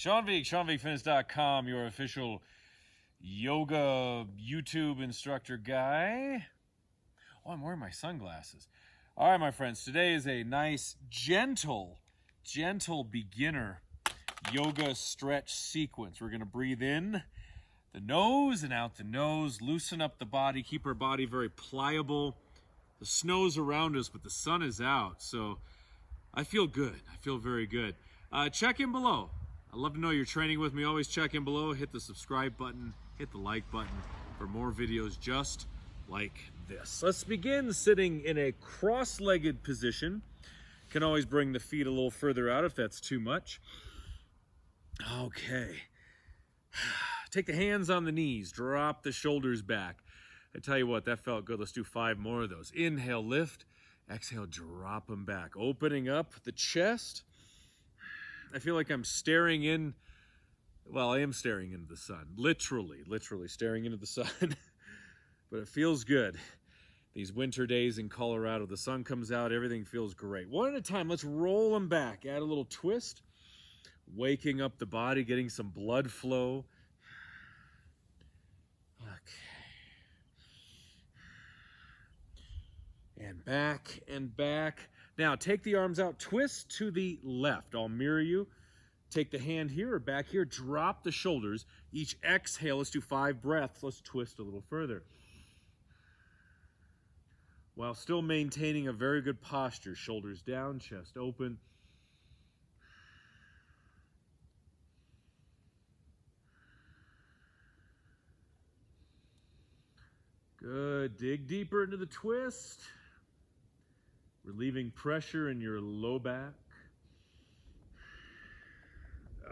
Sean Vigue, SeanVigueFitness.com, your official yoga YouTube instructor guy. Oh, I'm wearing my sunglasses. All right, my friends, today is a nice, gentle beginner yoga stretch sequence. We're going to breathe in the nose and out the nose, loosen up the body, keep our body very pliable. The snow's around us, but the sun is out, so I feel good. I feel very good. Check in below. I'd love to know you're training with me. Always check in below. Hit the subscribe button. Hit the like button for more videos just like this. Let's begin sitting in a cross-legged position. Can always bring the feet a little further out if that's too much. Okay. Take the hands on the knees. Drop the shoulders back. I tell you what, that felt good. Let's do 5 more of those. Inhale, lift. Exhale, drop them back. Opening up the chest. I feel like I'm staring in, well, I am staring into the sun. Literally staring into the sun. But it feels good. These winter days in Colorado, the sun comes out, everything feels great. One at a time, let's roll them back. Add a little twist. Waking up the body, getting some blood flow. And back and back. Now take the arms out, twist to the left. I'll mirror you. Take the hand here or back here, drop the shoulders. Each exhale, let's do 5 breaths. Let's twist a little further. While still maintaining a very good posture. Shoulders down, chest open. Good. Dig deeper into the twist. Relieving pressure in your low back.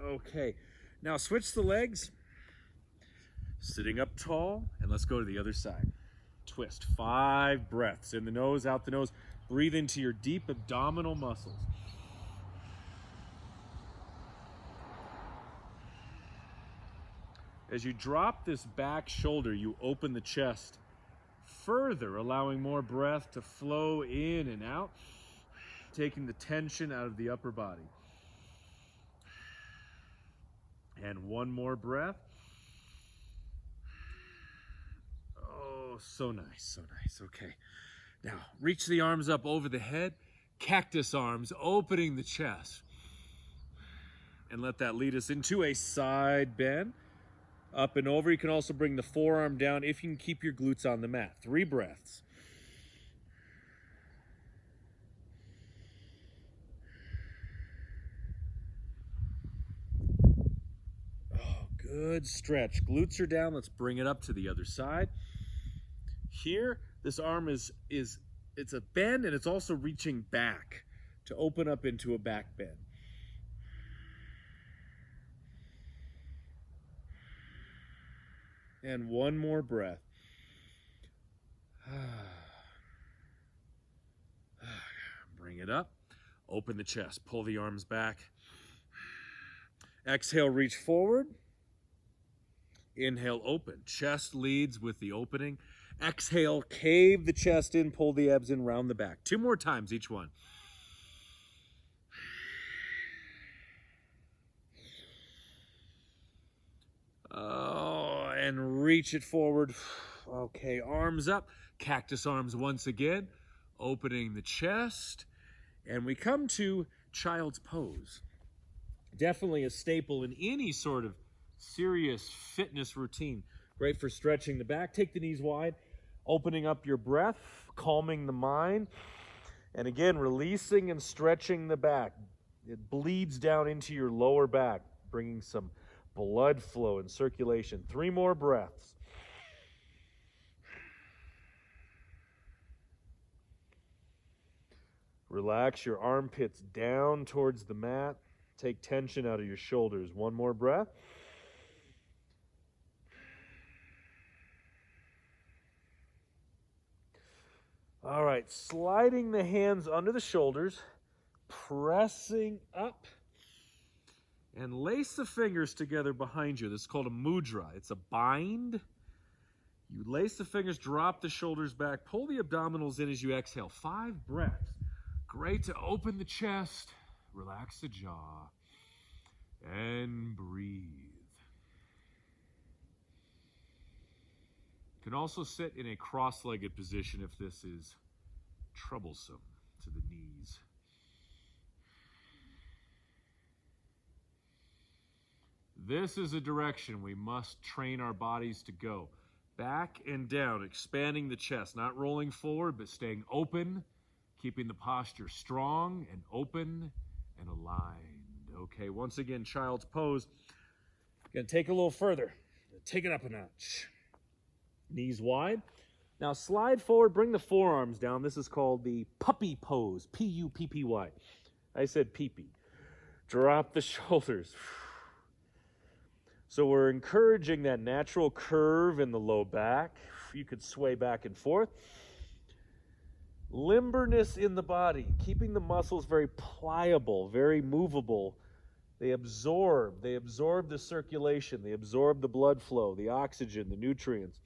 Okay. Now switch the legs. Sitting up tall. And let's go to the other side. Twist. 5 breaths. In the nose, out the nose. Breathe into your deep abdominal muscles. As you drop this back shoulder, you open the chest further, allowing more breath to flow in and out, taking the tension out of the upper body. And 1 more breath. Oh, so nice, so nice. Okay. Now, reach the arms up over the head, cactus arms, opening the chest. And let that lead us into a side bend. Up and over. You can also bring the forearm down if you can keep your glutes on the mat. 3 breaths. Oh, good stretch. Glutes are down. Let's bring it up to the other side. Here, this arm it's a bend and it's also reaching back to open up into a back bend. And 1 more breath. Bring it up. Open the chest. Pull the arms back. Exhale, reach forward. Inhale, open. Chest leads with the opening. Exhale, cave the chest in, pull the abs in, round the back. 2 more times each one. And reach it forward. Okay, arms up. Cactus arms once again. Opening the chest. And we come to child's pose. Definitely a staple in any sort of serious fitness routine. Great for stretching the back. Take the knees wide. Opening up your breath. Calming the mind. And again, releasing and stretching the back. It bleeds down into your lower back, bringing some blood flow and circulation. 3 more breaths. Relax your armpits down towards the mat. Take tension out of your shoulders. 1 more breath. All right, sliding the hands under the shoulders, pressing up. And lace the fingers together behind you. This is called a mudra. It's a bind. You lace the fingers, drop the shoulders back, pull the abdominals in as you exhale. 5 breaths. Great to open the chest, relax the jaw. And breathe. You can also sit in a cross-legged position if this is troublesome to the knees. This is a direction we must train our bodies to go. Back and down, expanding the chest, not rolling forward, but staying open, keeping the posture strong and open and aligned. Okay, once again, child's pose. Gonna take it a little further. Take it up a notch. Knees wide. Now slide forward, bring the forearms down. This is called the puppy pose, P-U-P-P-Y. I said pee-pee. Drop the shoulders. So we're encouraging that natural curve in the low back. You could sway back and forth. Limberness in the body, keeping the muscles very pliable, very movable. They absorb the circulation, they absorb the blood flow, the oxygen, the nutrients.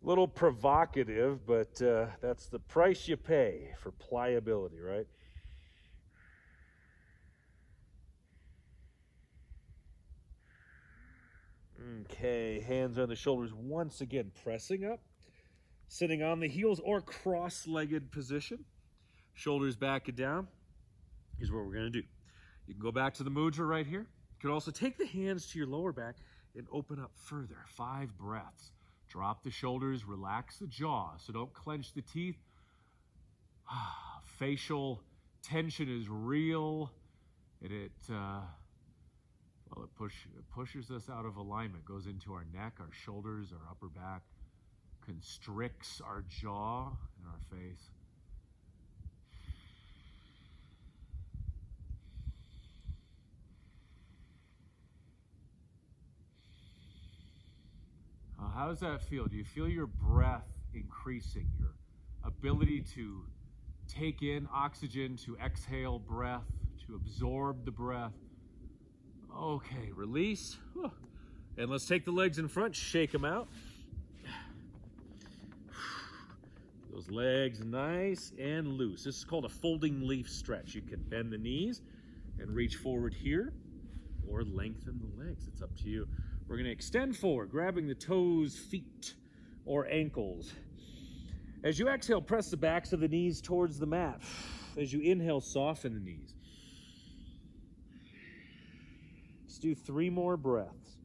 A little provocative, but that's the price you pay for pliability, right? Okay, hands on the shoulders once again, pressing up, sitting on the heels or cross-legged position. Shoulders back and down. Here's what we're going to do. You can go back to the mudra right here. You can also take the hands to your lower back and open up further. 5 breaths. Drop the shoulders, relax the jaw, so don't clench the teeth. Facial tension is real, and it pushes us out of alignment, goes into our neck, our shoulders, our upper back, constricts our jaw and our face. How does that feel? Do you feel your breath increasing, your ability to take in oxygen, to exhale breath, to absorb the breath? Okay, release. And let's take the legs in front, shake them out. Those legs nice and loose. This is called a folding leaf stretch. You can bend the knees and reach forward here or lengthen the legs. It's up to you. We're going to extend forward, grabbing the toes, feet, or ankles. As you exhale, press the backs of the knees towards the mat. As you inhale, soften the knees. Let's do 3 more breaths.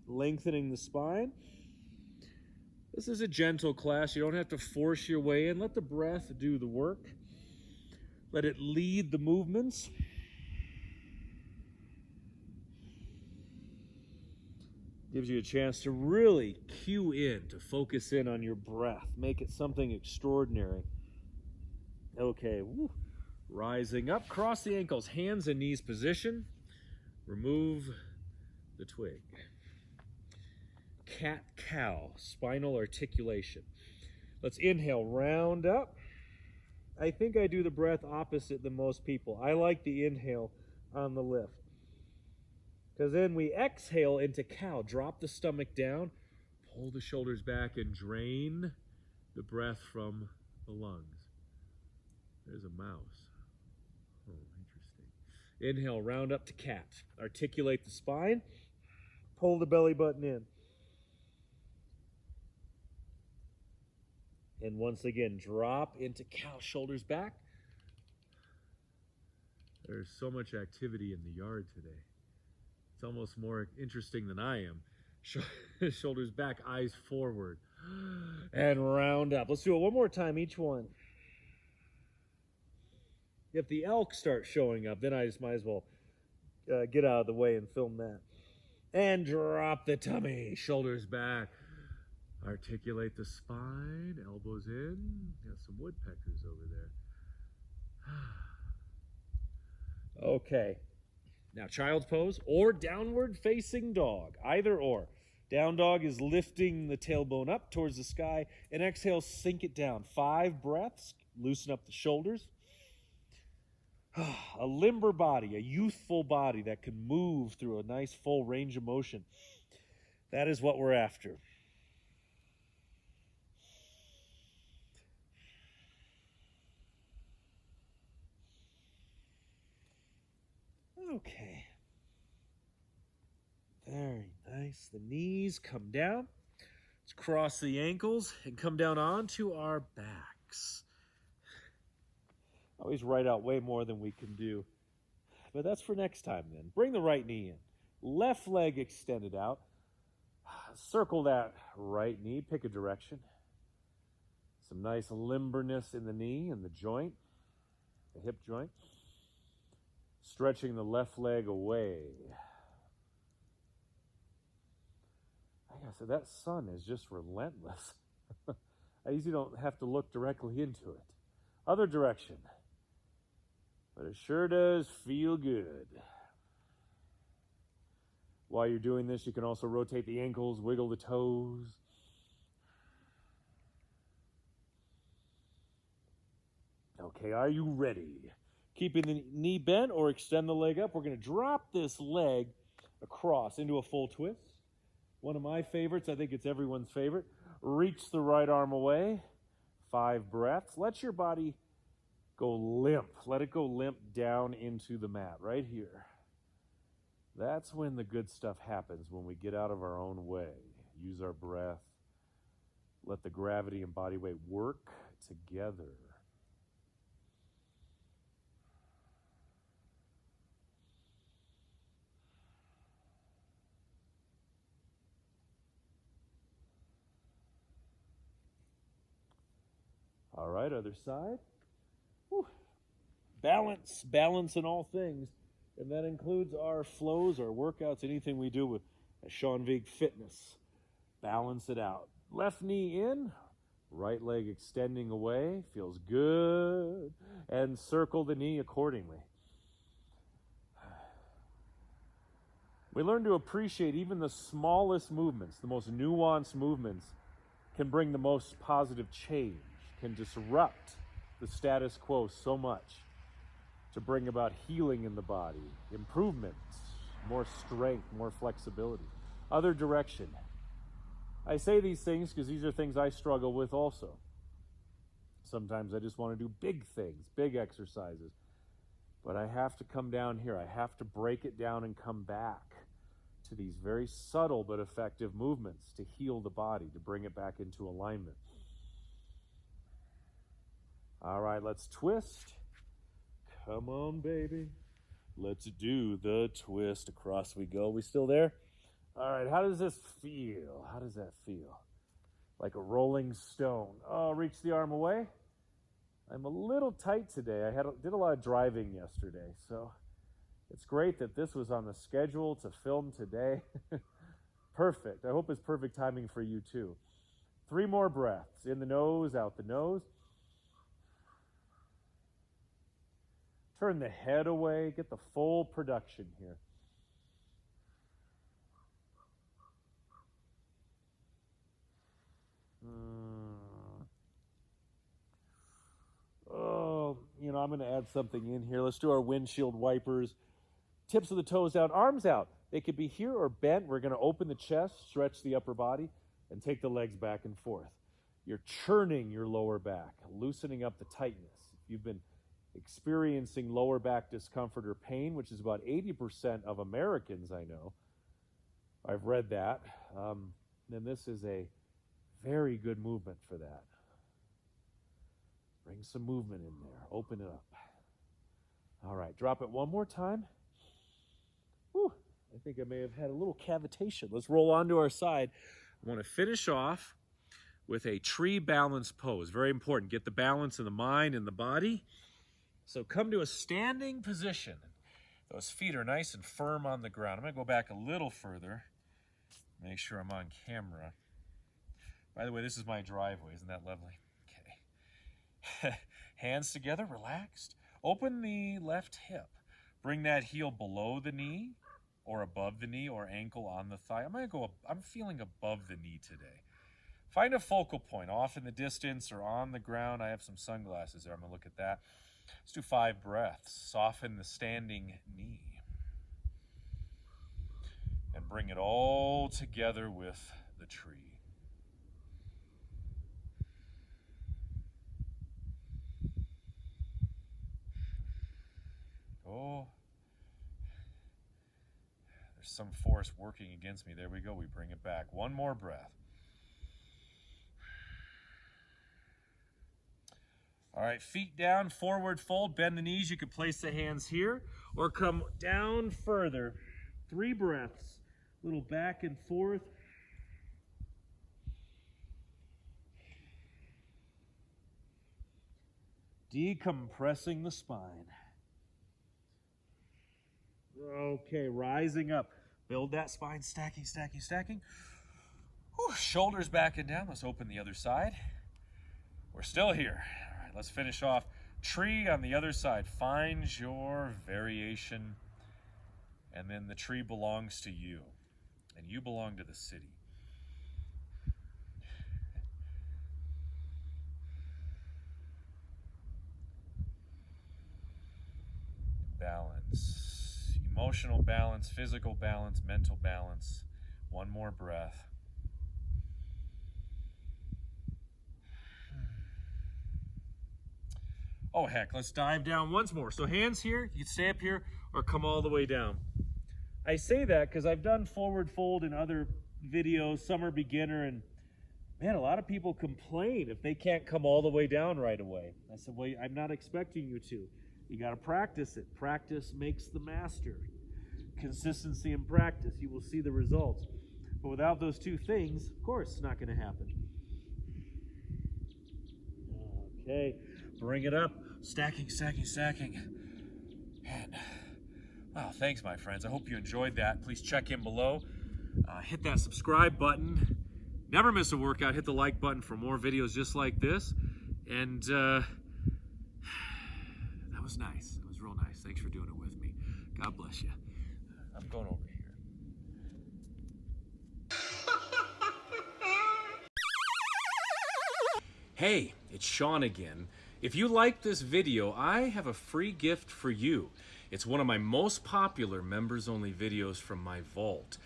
Lengthening the spine. This is a gentle class. You don't have to force your way in. Let the breath do the work. Let it lead the movements. Gives you a chance to really cue in, to focus in on your breath. Make it something extraordinary. Okay, woo. Rising up, cross the ankles, hands and knees position. Remove the twig. Cat-cow, spinal articulation. Let's inhale, round up. I think I do the breath opposite than most people. I like the inhale on the lift. Because then we exhale into cow. Drop the stomach down, pull the shoulders back, and drain the breath from the lungs. There's a mouse. Oh, interesting. Inhale, round up to cat. Articulate the spine. Pull the belly button in. And once again, drop into cow, shoulders back. There's so much activity in the yard today. It's almost more interesting than I am. Shoulders back, eyes forward. And round up. Let's do it one more time, each one. If the elk starts showing up, then I just might as well get out of the way and film that. And drop the tummy, shoulders back. Articulate the spine, elbows in. Got some woodpeckers over there. Okay. Now, child's pose or downward facing dog, either or. Down dog is lifting the tailbone up towards the sky, and exhale, sink it down. 5 breaths, loosen up the shoulders. A limber body, a youthful body that can move through a nice full range of motion. That is what we're after. Okay. Very nice. The knees come down. Let's cross the ankles and come down onto our backs. Always write out way more than we can do. But that's for next time then. Bring the right knee in. Left leg extended out. Circle that right knee. Pick a direction. Some nice limberness in the knee and the joint, the hip joint. Stretching the left leg away. Like I said, that sun is just relentless. I usually don't have to look directly into it. Other direction. But it sure does feel good. While you're doing this, you can also rotate the ankles, wiggle the toes. Okay, are you ready? Keeping the knee bent or extend the leg up, we're going to drop this leg across into a full twist. One of my favorites, I think it's everyone's favorite. Reach the right arm away. 5 breaths. Let your body go limp. Let it go limp down into the mat right here. That's when the good stuff happens, when we get out of our own way. Use our breath. Let the gravity and body weight work together. All right, other side. Whew. Balance in all things. And that includes our flows, our workouts, anything we do with Sean Vigue Fitness. Balance it out. Left knee in, right leg extending away. Feels good. And circle the knee accordingly. We learn to appreciate even the smallest movements, the most nuanced movements can bring the most positive change, can disrupt the status quo so much to bring about healing in the body, improvements, more strength, more flexibility. Other direction. I say these things because these are things I struggle with also. Sometimes I just want to do big things, big exercises. But I have to come down here. I have to break it down and come back to these very subtle but effective movements to heal the body, to bring it back into alignment. All right, let's twist. Come on, baby. Let's do the twist. Across we go. We still there? All right, how does this feel? How does that feel? Like a rolling stone. Oh, reach the arm away. I'm a little tight today. I did a lot of driving yesterday, so it's great that this was on the schedule to film today. Perfect. I hope it's perfect timing for you too. 3 more breaths. In the nose, out the nose. Turn the head away. Get the full production here. Oh, I'm going to add something in here. Let's do our windshield wipers. Tips of the toes down, arms out. They could be here or bent. We're going to open the chest, stretch the upper body, and take the legs back and forth. You're churning your lower back, loosening up the tightness. If you've been experiencing lower back discomfort or pain, which is about 80% of Americans I know, I've read that, then this is a very good movement for that. Bring some movement in there. Open it up. All right, drop it one more time. Whew, I think I may have had a little cavitation. Let's roll onto our side. I want to finish off with a tree balance pose. Very important. Get the balance in the mind and the body. So come to a standing position. Those feet are nice and firm on the ground. I'm going to go back a little further. Make sure I'm on camera. By the way, this is my driveway. Isn't that lovely? Okay. Hands together, relaxed. Open the left hip. Bring that heel below the knee or above the knee or ankle on the thigh. I'm feeling above the knee today. Find a focal point off in the distance or on the ground. I have some sunglasses there. I'm going to look at that. Let's do 5 breaths. Soften the standing knee. And bring it all together with the tree. Oh, some force working against me. There we go. We bring it back. One more breath. All right, feet down, forward fold, bend the knees. You can place the hands here or come down further. 3 breaths. Little back and forth. Decompressing the spine. Okay, rising up. Build that spine, stacking, stacking, stacking. Whew, shoulders back and down. Let's open the other side. We're still here. All right, let's finish off. Tree on the other side. Find your variation. And then the tree belongs to you. And you belong to the city. Balance. Emotional balance, physical balance, mental balance. One more breath. Oh heck, let's dive down once more. So hands here, you can stay up here or come all the way down. I say that because I've done forward fold in other videos. Some are beginner, and man, a lot of people complain if they can't come all the way down right away. I said, well, I'm not expecting you to. You got to practice it. Practice makes the master. Consistency and practice, you will see the results. But without those two things, of course, it's not going to happen. Okay, bring it up. Stacking, stacking, stacking. And wow, thanks, my friends. I hope you enjoyed that. Please check in below. Hit that subscribe button. Never miss a workout. Hit the like button for more videos just like this. And that was nice. It was real nice. Thanks for doing it with me. God bless you. I'm going over here. Hey, it's Sean again. If you like this video, I have a free gift for you. It's one of my most popular members-only videos from my vault.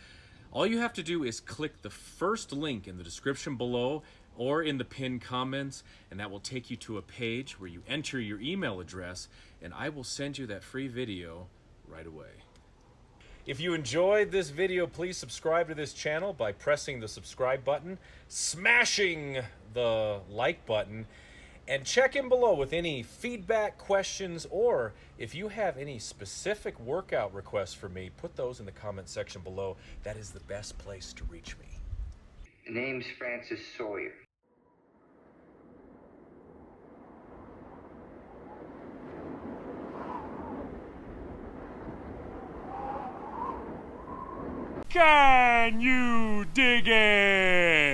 All you have to do is click the first link in the description below or in the pinned comments, and that will take you to a page where you enter your email address, and I will send you that free video right away. If you enjoyed this video, please subscribe to this channel by pressing the subscribe button, smashing the like button, and check in below with any feedback, questions, or if you have any specific workout requests for me, put those in the comment section below. That is the best place to reach me. The name's Francis Sawyer. Can you dig it?